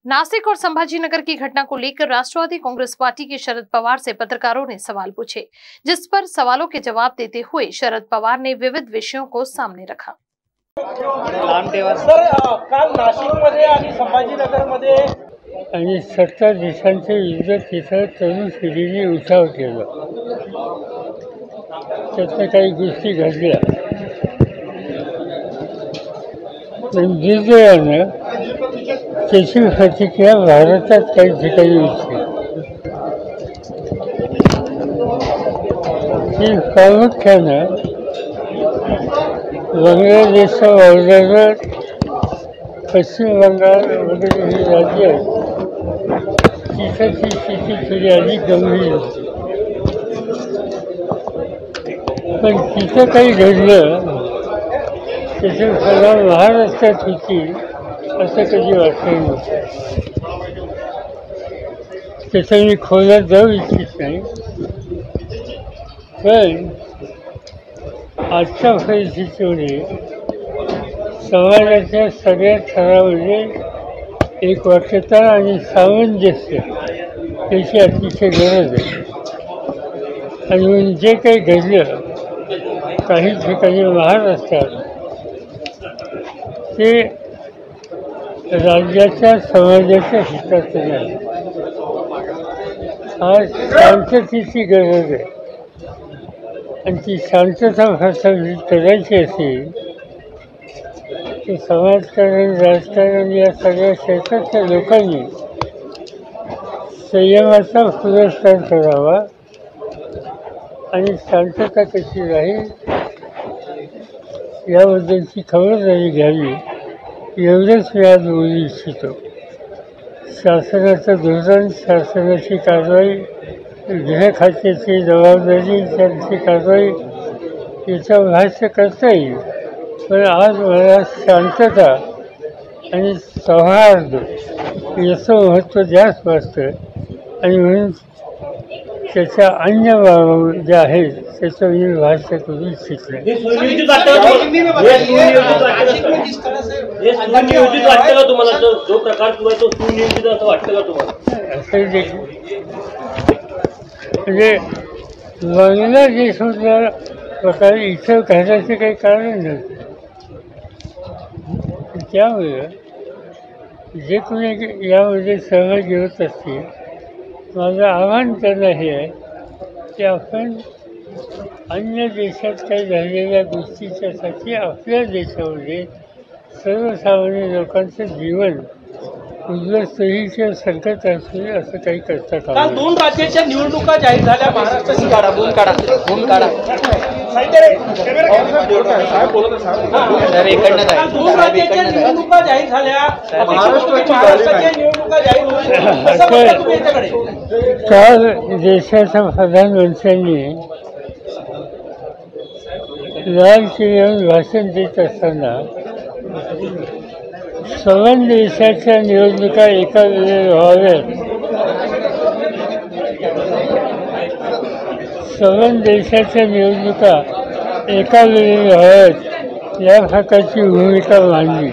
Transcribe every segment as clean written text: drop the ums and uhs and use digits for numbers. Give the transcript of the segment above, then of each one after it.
नासिक और संभाजीनगर की घटना को लेकर राष्ट्रवादी कांग्रेस पार्टी के शरद पवार से पत्रकारों ने सवाल पूछे, जिस पर सवालों के जवाब देते हुए शरद पवार ने विविध विषयों को सामने रखा। सर, काल नाशिकमध्ये आणि संभाजीनगरमध्ये आणि 70 देशांचे युद्ध तिथं तरुण पिढीने उठाव केला. त्यातल्या काही गोष्टी घडल्या. पण दुर्दैवानं त्याची प्रतिक्रिया भारतात काही ठिकाणी होती. ती प्रामुख्यानं बांगलादेशच्या बॉर्डरवर पश्चिम बंगाल वगैरे ही राज्य तिथं ती स्थिती थोडी अधिक गंभीर होती. पण तिथं काही घडलं त्याचा परिणाम महाराष्ट्रात होती असं कधी वाटलं नव्हतं. त्याचं मी खोलात जाऊ इच्छित नाही. पण आजच्या परिस्थितीमध्ये समाजाच्या सगळ्या थरामध्ये एकवाक्यता आणि सामंजस्य याची अतिशय गरज आहे. आणि म्हणून जे काही घडलं काही ठिकाणी महाराष्ट्रात ते राज्याच्या समाजाच्या हिताचं नाही. आज शांततेची गरज आहे आणि ती शांतता प्रस्थापित करायची असेल तर समाजकारण राजकारण या सगळ्या क्षेत्रातल्या लोकांनी संयमाचा पुरस्कार करावा आणि शांतता कशी राहील याबद्दलची खबरदारी घ्यावी एवढंच मी आज बोलू इच्छितो. शासनाचं धोरण, शासनाची कारवाई, गृह खात्याची जबाबदारी, त्यांची कारवाई याचं भाष्य करता येईल. पण आज मला शांतता आणि सौहार्द याचं महत्त्व जास्त वाटतं आणि म्हणून त्याच्या अन्य बाबी ज्या आहेत त्याचं मी भाष्य करू इच्छित नाही. असं देखील म्हणजे बांगलादेशमधल्या प्रकारे इथं घालायचं काही कारण नव्हतं. त्यामुळे जे कोणी यामध्ये सहभागी होत असतील माझं आव्हान त्यांना हे आहे की आपण अन्य देशात काही झालेल्या गोष्टीच्यासाठी आपल्या देशामध्ये सर्वसामान्य लोकांचं जीवन उद्ध्वस्त होईल किंवा संकट असेल असं काही करता कामा नये. 2 राज्याच्या निवडणुका जाहीर झाल्या. महाराष्ट्राची काढा दोन काढा दोन काढा 2 राज्याच्या निवडणुका जाहीर झाल्या. महाराष्ट्राच्या निवडणुका जाहीर काल देशाच्या प्रधानमंत्र्यांनी लाल किल्ल्यावर भाषण देत असताना 7 देशाच्या निवडणुका एका वेळेला व्हाव्यात, 7 देशाच्या निवडणुका एका वेळेला व्हाव्यात या प्रकारची भूमिका मांडली.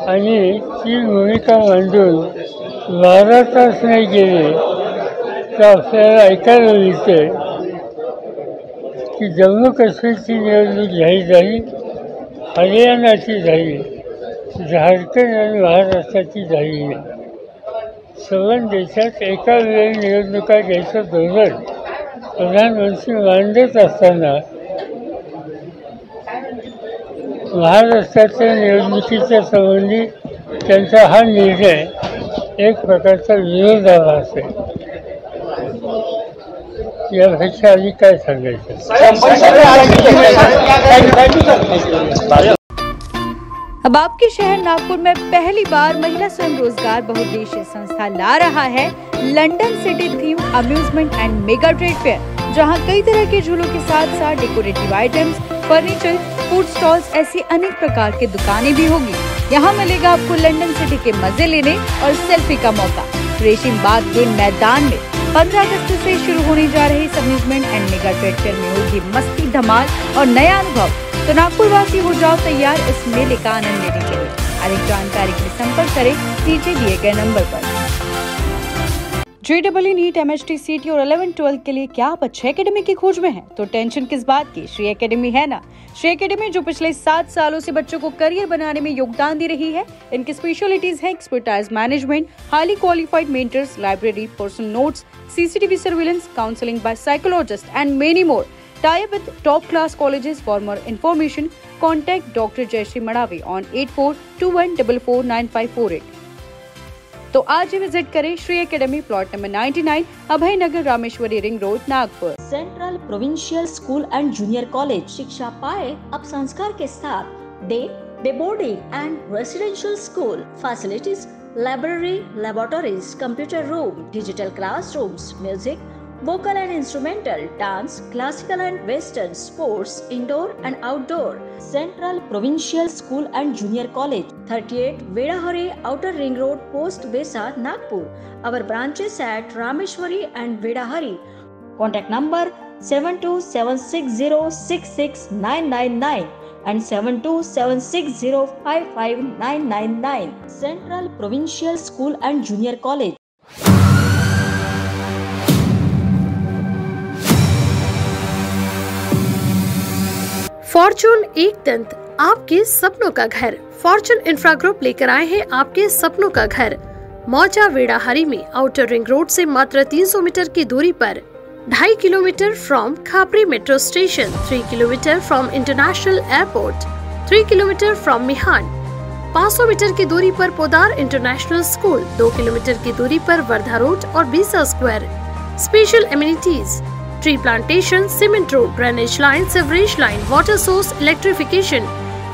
आणि ती भूमिका मांडून 12 तास नाही गेले तर आपल्याला ऐकायला मिळते की जम्मू काश्मीरची निवडणूक जाहीर झाली, हरियाणाची झाली, झारखंड आणि महाराष्ट्राची झाली नाही. 7 देशात एका वेळी निवडणुका घ्यायचं धोरण प्रधानमंत्री मांडत असताना महाराष्ट्राच्या निवडणुकीच्या संबंधी त्यांचा हा निर्णय एक प्रकारचा विरोधाभास आहे. यापेक्षा आधी काय सांगायचं. अब आपके शहर नागपुर में पहली बार महिला स्वयं रोजगार बहुउद्देशीय संस्था ला रहा है London city theme amusement and mega trade fair, जहां कई तरह के झूलों के साथ साथ decorative items, furniture, food stalls ऐसी अनेक प्रकार की दुकानें भी होगी। यहाँ मिलेगा आपको लंदन सिटी के मजे लेने और सेल्फी का मौका। रेशिम बाग के मैदान में 15 अगस्त से शुरू होने जा रहे इस amusement and mega trade fair में होगी मस्ती, धमाल और नया अनुभव। तो नागपुर वासी हो जाओ तैयार इस मेले का आनंद लेने के लिए। अधिक जानकारी के लिए संपर्क करें नीचे दिए गए नंबर पर। JEE नीट MHT CT और 11-12 के लिए क्या आप अच्छे एकेडमी की खोज में हैं? तो टेंशन किस बात की, श्री एकेडमी है ना। श्री एकेडमी जो पिछले 7 सालों से बच्चों को करियर बनाने में योगदान दे रही है। इनकी स्पेशलिटीज है expertise management, highly qualified mentors, library, personal notes, CCTV surveillance, counseling by psychologists and many more. Tie up with top class colleges. For more information, contact Dr. Jayashree Madavi on 8421449548. तो आज ही visit करें Shri academy, plot number 99, Abhay Nagar, Rameshwari ring road, Nagpur. Central provincial school and junior college. शिक्षा पाए अब संस्कार के साथ। Day boarding and residential school. Facilities: library, laboratories, computer room, digital classrooms, music, vocal and instrumental, dance, classical and western, sports, indoor and outdoor. Central Provincial School and Junior College, 38 Vedahari, Outer Ring Road, Post Besa, Nagpur. Our branches at Rameshwari and Vedahari. Contact number 7276066999 and 7276055999. Central Provincial School and Junior College. Fortune एक दंत, आपके सपनों का घर। Fortune infra group लेकर आए हैं आपके सपनों का घर। मौजा वेड़ाहरी में आउटर रिंग रोड से मात्र 300 मीटर की दूरी पर, 2.5 kilometre from Khapri metro station, 3 kilometre from international airport, 3 kilometre from Mihan, 500 metre की दूरी पर पोदार इंटरनेशनल स्कूल, 2 किलोमीटर की दूरी पर वर्धा रोड और बीसा square. Special amenities: tree plantation, cement road, drainage line, sewerage line, water source, electrification,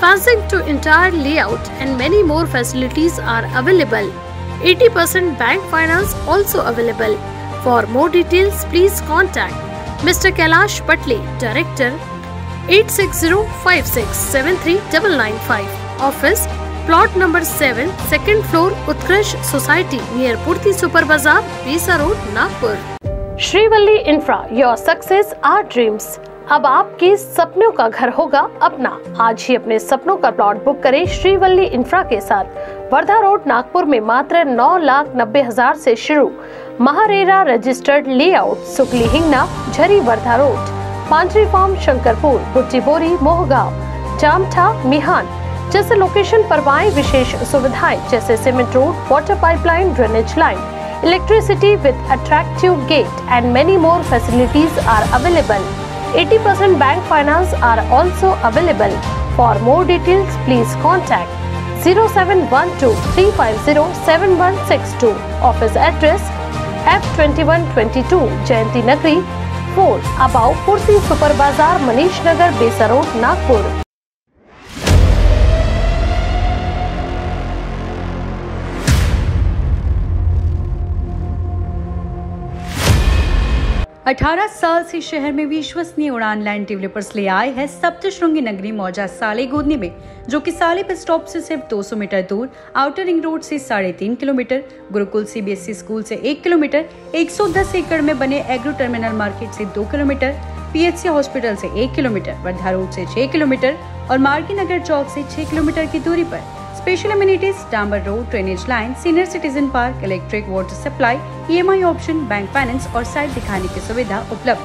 fencing to entire layout and many more facilities are available. 80% bank finance also available. For more details, please contact Mr. Kailash Patle, Director, 8605673995. Office, plot number 7, second floor, Utkarsh Society near Purti Super Bazaar, Bisa Road, Nagpur. Shrivalli infra, your success our dreams. अब आपके सपनों का घर होगा अपना। आज ही अपने सपनों का प्लॉट बुक करें श्रीवल्ली इंफ्रा के साथ। वर्धा रोड, नागपुर में मात्र 9,90,000 से शुरू। महारेरा रजिस्टर्ड लेआउट, सुकली हिंगना, झरी वर्धा रोड, पांचरी फार्म, शंकरपुर, बुट्टीबोरी, मोहगांव, जामठा, मिहान जैसे लोकेशन पर पाएं विशेष सुविधाएं जैसे cement road, water pipeline, drainage line, electricity with attractive gate and many more facilities are available. 80% bank finance are also available. For more details, please contact 0712-350-7162. Office address F2122 Jayanti Nagri 4 above Purti Super Bazaar, Manish Nagar, Besa Road, Nagpur. 18 साल से शहर में विश्वसनीय उड़ान land developers ले आए हैं सप्तशृंगी नगरी मौजा साले गोदनी में, जो कि साले बस स्टॉप से सिर्फ 200 मीटर दूर, आउटर रिंग रोड से 3.5 किलोमीटर, गुरुकुल CBSE स्कूल से 1 किलोमीटर, 110 एकड़ में बने एग्रो टर्मिनल मार्केट से 2 किलोमीटर, PHC हॉस्पिटल से 1 किलोमीटर, वर्धा रोड से 6 किलोमीटर और मार्गी नगर चौक से 6 किलोमीटर की दूरी पर स्पेशल एमिनिटीज, डांबर road, drainage line, senior citizen park, electric water supply, EMI option, bank finance और साइट दिखाने की सुविधा उपलब्ध।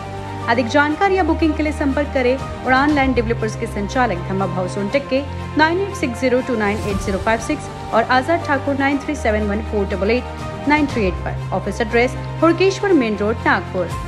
अधिक जानकारी या बुकिंग के लिए संपर्क करें उड़ान लैंड डेवलपर्स के संचालक धम्मा भाव सोनटक के 9860298056 और आजाद ठाकुर 9371488938 पर। Office address Hudkeshwar main road, Nagpur.